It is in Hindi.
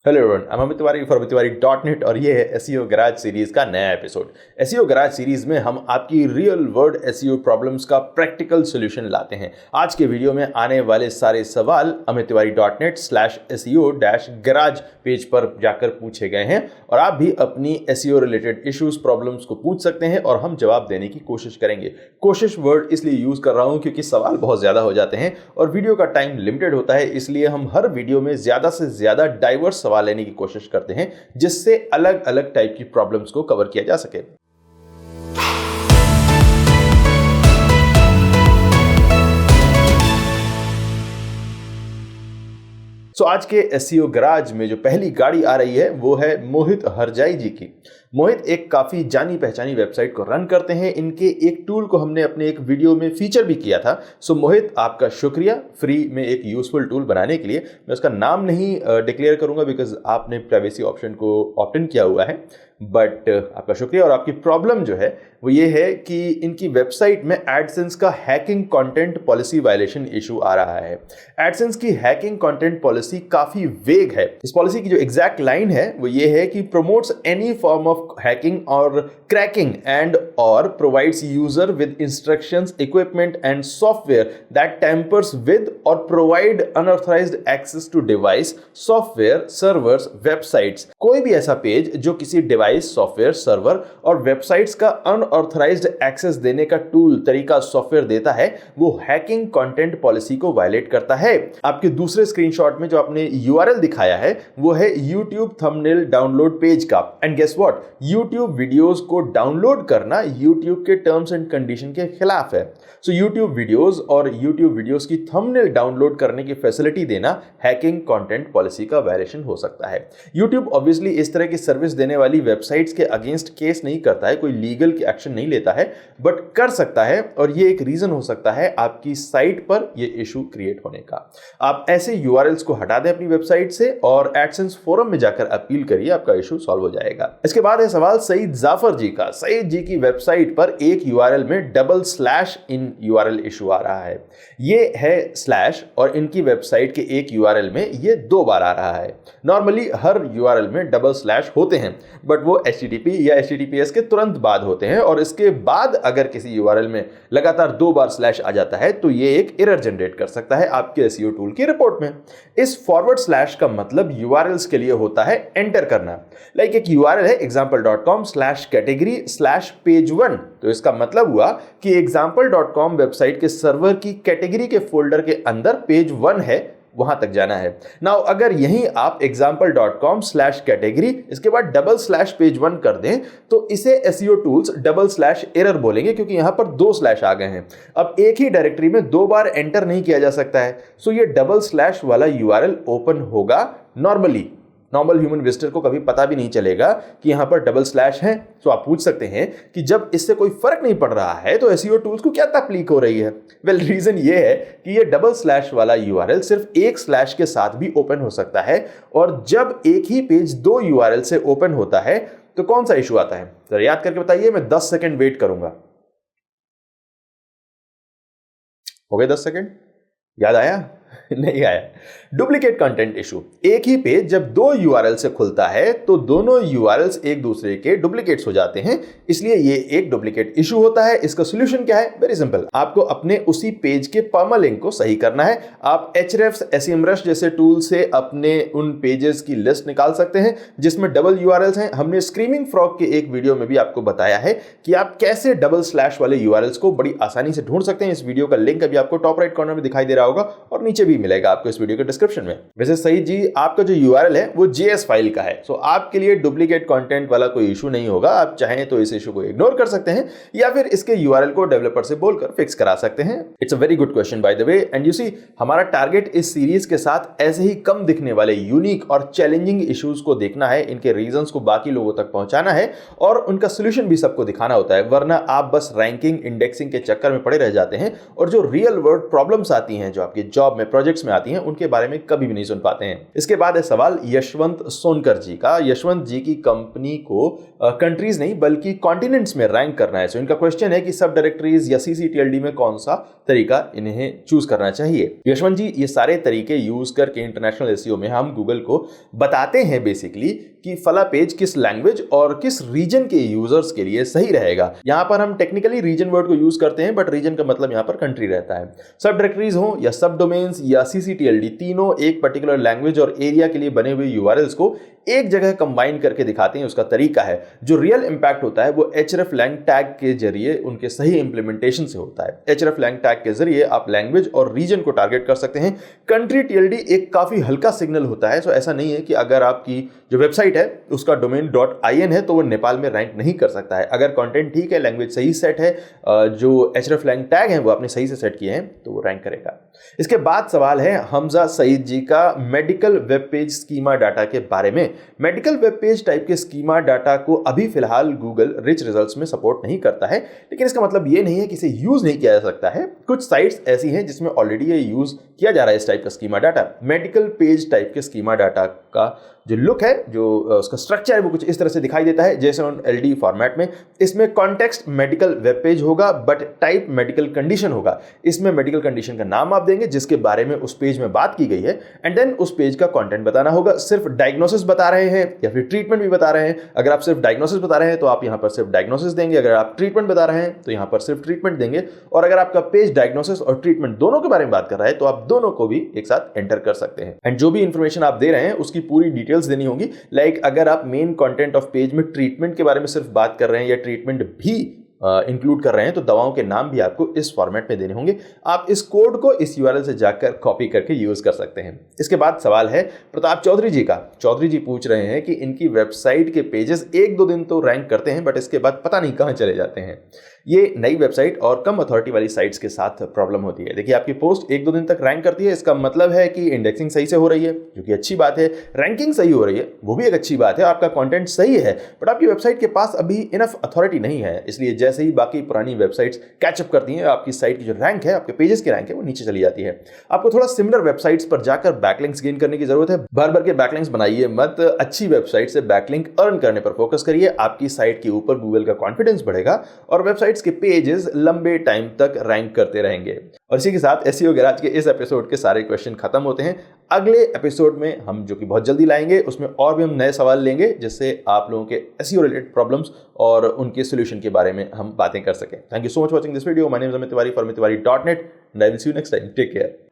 हेलो एवरीवन, मैं अमित तिवारी फॉर अमिततिवारी.net और ये है एसईओ गैराज सीरीज का नया एपिसोड। एसईओ गैराज सीरीज में हम आपकी रियल वर्ल्ड एसईओ प्रॉब्लम्स का प्रैक्टिकल सॉल्यूशन लाते हैं। आज के वीडियो में आने वाले सारे सवाल amittiwari.net/SEO-garage पेज पर जाकर पूछे गए हैं और आप भी अपनी एसईओ रिलेटेड इश्यूज प्रॉब्लम्स को पूछ सकते हैं और हम जवाब देने की कोशिश करेंगे। कोशिश वर्ड इसलिए यूज कर रहा हूं क्योंकि सवाल बहुत ज्यादा हो जाते हैं और वीडियो का टाइम लिमिटेड होता है, इसलिए हम हर वीडियो में ज्यादा से ज्यादा डाइवर्स सवाल लेने की कोशिश करते हैं जिससे अलग अलग टाइप की प्रॉब्लम्स को कवर किया जा सके। आज के एसईओ गैराज में जो पहली गाड़ी आ रही है वो है मोहित हरजाई जी की। मोहित एक काफी जानी पहचानी वेबसाइट को रन करते हैं। इनके एक टूल को हमने अपने एक वीडियो में फीचर भी किया था। मोहित, आपका शुक्रिया फ्री में एक यूजफुल टूल बनाने के लिए। मैं उसका नाम नहीं डिक्लेयर करूंगा बिकॉज आपने प्राइवेसी ऑप्शन को ऑप्ट इन किया हुआ है, बट आपका शुक्रिया। और आपकी प्रॉब्लम जो है वो ये है कि इनकी वेबसाइट में एडसेंस का hacking content policy violation issue आ रहा है। एडसेंस की हैकिंग कंटेंट पॉलिसी काफी वेग है। इस पॉलिसी की जो एग्जैक्ट लाइन है वो ये है कि promotes any form of hacking और क्रैकिंग एंड और provides user with instructions, equipment and software that tampers with और provide unauthorized access to device, software, servers, websites. कोई भी ऐसा पेज जो किसी डिवाइस, सॉफ्टवेयर, सर्वर और वेबसाइट्स का अनऑथराइज्ड एक्सेस देने का टूल, तरीका, सॉफ्टवेयर देता है वो हैकिंग कंटेंट पॉलिसी को वायलेट करता है। आपके दूसरे स्क्रीनशॉट में जो आपने यूआरएल दिखाया है वो है YouTube थंबनेल डाउनलोड पेज का। And guess what, YouTube videos को डाउनलोड करना YouTube के टर्म्स एंड कंडीशन के खिलाफ है। YouTube वीडियोस और YouTube वीडियोस की थंबनेल डाउनलोड करने की फैसिलिटी देना हैकिंग कंटेंट पॉलिसी का वायलेशन हो सकता है। YouTube ऑब्वियसली इस तरह की सर्विस देने वाली वेबसाइट्स के अगेंस्ट केस नहीं करता है, कोई लीगल एक्शन नहीं लेता है, बट कर सकता है और ये एक रीजन हो सकता है आपकी साइट पर ये इशू क्रिएट होने का। आप ऐसे यूआरएल्स को हटा दें अपनी वेबसाइट से और एडसेंस फोरम में जाकर अपील करिए, आपका इशू सॉल्व हो जाएगा। इसके बाद है सवाल सईद जाफर जी का। सईद जी की वेबसाइट पर एक यूआरएल में डबल स्लैश इन यूआरएल इशू आ रहा है। ये है स्लैश और इनकी वेबसाइट के एक यूआरएल में ये 2 बार आ रहा है। नॉर्मली हर यूआरएल में डबल स्लैश होते हैं, बट वो HTTP या HTTPS के तुरंत बाद होते हैं और इसके बाद अगर किसी यूआरएल में लगातार 2 बार स्लैश आ जाता है तो ये एक एरर जनरेट कर सकता है आपके एसईओ टूल की रिपोर्ट में। इस फॉरवर्ड स्लैश का मतलब यूआरएल्स के लिए होता है एंटर करना। लाइक एक यूआरएल है example.com/category/page1, तो इसका मतलब हुआ कि example.com वेबसाइट के सर्वर की कैटेगरी के फोल्डर के अंदर पेज 1 है, वहां तक जाना है। नाउ अगर यहीं आप example.com/category इसके बाद डबल स्लैश पेज 1 कर दें तो इसे SEO tools double slash error बोलेंगे क्योंकि यहां पर 2 स्लैश आ गए हैं। अब एक ही डायरेक्टरी में 2 बार एंटर नहीं किया जा सकता है, सो ये डबल स्लैश वाला यूआरएल ओपन होगा नॉर्मली। नॉर्मल ह्यूमन विजिटर को कभी पता भी नहीं चलेगा कि यहां पर डबल स्लैश है। तो आप पूछ सकते हैं कि जब इससे कोई फर्क नहीं पड़ रहा है तो एसईओ टूल्स को क्या तकलीफ हो रही है? वेल, रीजन ये है कि ये डबल स्लैश वाला यूआरएल सिर्फ एक स्लैश के साथ भी ओपन हो सकता है और जब एक ही पेज 2 यूआरएल से ओपन होता है तो कौन सा इशू आता है? तो याद करके बताइए, मैं 10 सेकंड वेट करूंगा। हो गए 10 सेकंड? याद आया? नहीं आया। Duplicate content issue. एक ही पेज जब 2 यूआरएल से खुलता है तो दोनों यूआरएल्स एक दूसरे के डुप्लीकेट्स हो जाते हैं, इसलिए ये एक डुप्लीकेट इशू होता है। इसका सॉल्यूशन क्या है? वेरी सिंपल, आपको अपने उसी पेज के परमालिंक को सही करना है। आप Ahrefs, SEMrush जैसे टूल से अपने उन पेजेस की लिस्ट निकाल सकते हैं जिसमें डबल यूआरएल्स हैं। हमने स्क्रीमिंग फ्रॉग के एक वीडियो में भी आपको बताया है कि आप कैसे डबल स्लैश वाले यूआरएल्स को बड़ी आसानी से ढूंढ सकते हैं। इस वीडियो का लिंक अभी आपको टॉप राइट कॉर्नर में दिखाई दे रहा होगा और नीचे भी मिलेगा आपको इस वीडियो के डिस्क्रिप्शन में। वैसे सईद जी, आपका जो यूआरएल है वो JS फाइल का है, सो आपके लिए डुप्लीकेट कंटेंट वाला कोई इशू नहीं होगा। आप चाहें तो इस इशू को इग्नोर कर सकते हैं या फिर इसके यूआरएल को डेवलपर से बोलकर फिक्स करा सकते हैं। It's a very good question by the way. And you see, हमारा टारगेट इस सीरीज के साथ ऐसे ही कम दिखने वाले यूनिक और चैलेंजिंग इश्यूज को देखना है, इनके रीजंस को बाकी लोगों तक पहुंचाना है और उनका सोल्यूशन भी सबको दिखाना होता है, वरना आप बस रैंकिंग, इंडेक्सिंग के चक्कर में पड़े रह जाते हैं और जो रियल वर्ल्ड प्रॉब्लम्स आती हैं, जो आपके जॉब में, प्रोजेक्ट्स में आती हैं उनके बारे में कभी भी नहीं सुन पाते हैं। इसके बाद है सवाल यशवंत सोनकर जी का। यशवंत जी की कंपनी को कंट्रीज नहीं बल्कि कॉन्टिनेंट्स में रैंक करना है। सो इनका क्वेश्चन है कि सब डायरेक्टरीज या CCTLD में कौन सा तरीका इन्हें चूज करना चाहिए। यशवंत जी, ये सारे तरीके यूज करके इंटरनेशनल SEO में हम गूगल को बताते हैं बेसिकली कि फला पेज किस लैंग्वेज और किस रीजन के यूजर्स के लिए सही रहेगा। यहां पर हम टेक्निकली रीजन वर्ड को यूज करते हैं, बट रीजन का मतलब यहां पर कंट्री रहता है। सब डायरेक्टरीज हो या सब डोमेन्स या CCTLD, तीनों एक पर्टिकुलर लैंग्वेज और एरिया के लिए बने हुए URLs को एक जगह कंबाइन करके दिखाते हैं। उसका तरीका है, जो रियल इंपैक्ट होता है वो hreflang टैग के जरिए उनके सही इंप्लीमेंटेशन से होता है। hreflang टैग के जरिए आप लैंग्वेज और रीजन को टारगेट कर सकते हैं। कंट्री TLD एक काफी हल्का सिग्नल होता है। सो ऐसा नहीं है कि अगर आपकी जो वेबसाइट है उसका डोमेन .in है तो वो नेपाल में रैंक नहीं कर सकता है। अगर कंटेंट ठीक है, लैंग्वेज सही सेट है, जो hreflang टैग है वो आपने सही से सेट किए हैं तो वो रैंक करेगा। इसके बाद सवाल है हमजा सईद जी का medical web page schema data के बारे में। मेडिकल वेब पेज टाइप के स्कीमा डाटा को अभी फिलहाल गूगल रिच रिजल्ट्स में सपोर्ट नहीं करता है, लेकिन इसका मतलब ये नहीं है कि इसे यूज नहीं किया जा सकता है। कुछ साइट्स ऐसी हैं जिसमें ऑलरेडी ये यूज किया जा रहा है इस टाइप का schema data. Medical page type के स्कीमा डाटा का जो लुक है, जो उसका स्ट्रक्चर है, वो कुछ इस तरह से दिखाई देता है JSON-LD फॉर्मेट में। इसमें कॉन्टेक्स्ट मेडिकल वेब पेज होगा बट टाइप मेडिकल कंडीशन होगा। इसमें मेडिकल कंडीशन का नाम आप देंगे जिसके बारे में उस पेज में बात की गई है, एंड देन उस पेज का कंटेंट बताना होगा। सिर्फ डायग्नोसिस बता रहे हैं या फिर ट्रीटमेंट भी बता रहे हैं। अगर आप सिर्फ डायग्नोसिस बता रहे हैं तो आप यहां पर सिर्फ डायग्नोसिस देंगे। अगर आप ट्रीटमेंट बता रहे हैं तो यहां पर सिर्फ ट्रीटमेंट देंगे। और अगर आपका पेज डायग्नोसिस और ट्रीटमेंट दोनों के बारे में बात कर रहा है तो आप दोनों को भी एक साथ एंटर कर सकते हैं। एंड जो भी इंफॉर्मेशन आप दे रहे हैं उसकी पूरी डिटेल्स देनी होगी। लाइक अगर आप मेन कंटेंट ऑफ पेज में ट्रीटमेंट के बारे में सिर्फ बात कर रहे हैं या ट्रीटमेंट भी इंक्लूड कर रहे हैं तो दवाओं के नाम भी आपको इस फॉर्मेट में देने होंगे। आप इस कोड को इस URL से जाकर कॉपी करके यूज कर सकते हैं। इसके बाद सवाल है प्रताप चौधरी जी का। चौधरी जी पूछ रहे हैं कि इनकी वेबसाइट के पेजेस 1-2 दिन तो रैंक करते हैं बट इसके बाद पता नहीं कहां चले जाते हैं। ये नई वेबसाइट और कम अथॉरिटी वाली साइट्स के साथ प्रॉब्लम होती है। देखिए, आपकी पोस्ट 1-2 दिन तक रैंक करती है, इसका मतलब है कि इंडेक्सिंग सही से हो रही है, जो कि अच्छी बात है। रैंकिंग सही हो रही है, वो भी एक अच्छी बात है। आपका कंटेंट सही है, बट आपकी वेबसाइट के पास अभी इनफ अथॉरिटी नहीं है। इसलिए जैसे ही बाकी पुरानी वेबसाइट्स कैचअप करती हैं, आपकी साइट की जो रैंक है, आपके पेजेस की रैंक है, वो नीचे चली जाती है। आपको थोड़ा सिमिलर वेबसाइट्स पर जाकर बैकलिंक्स गेन करने की जरूरत है। भर भर के बैकलिंक्स बनाइए मत, अच्छी वेबसाइट से बैकलिंक अर्न करने पर फोकस करिए। आपकी साइट के ऊपर गूगल का कॉन्फिडेंस बढ़ेगा और वेबसाइट्स के पेजेस लंबे टाइम तक रैंक करते रहेंगे। और इसी के साथ SEO गैराज के इस एपिसोड के सारे क्वेश्चन खत्म होते हैं। अगले एपिसोड में हम, जो कि बहुत जल्दी लाएंगे, उसमें और भी हम नए सवाल लेंगे जिससे आप लोगों के SEO रिलेटेड प्रॉब्लम्स और उनके सोल्यूशन के बारे में हम बातें कर सकें। Thank you so much watching this video. My name is Amit Tiwari for amittiwari.net and I will see you next time. Take care.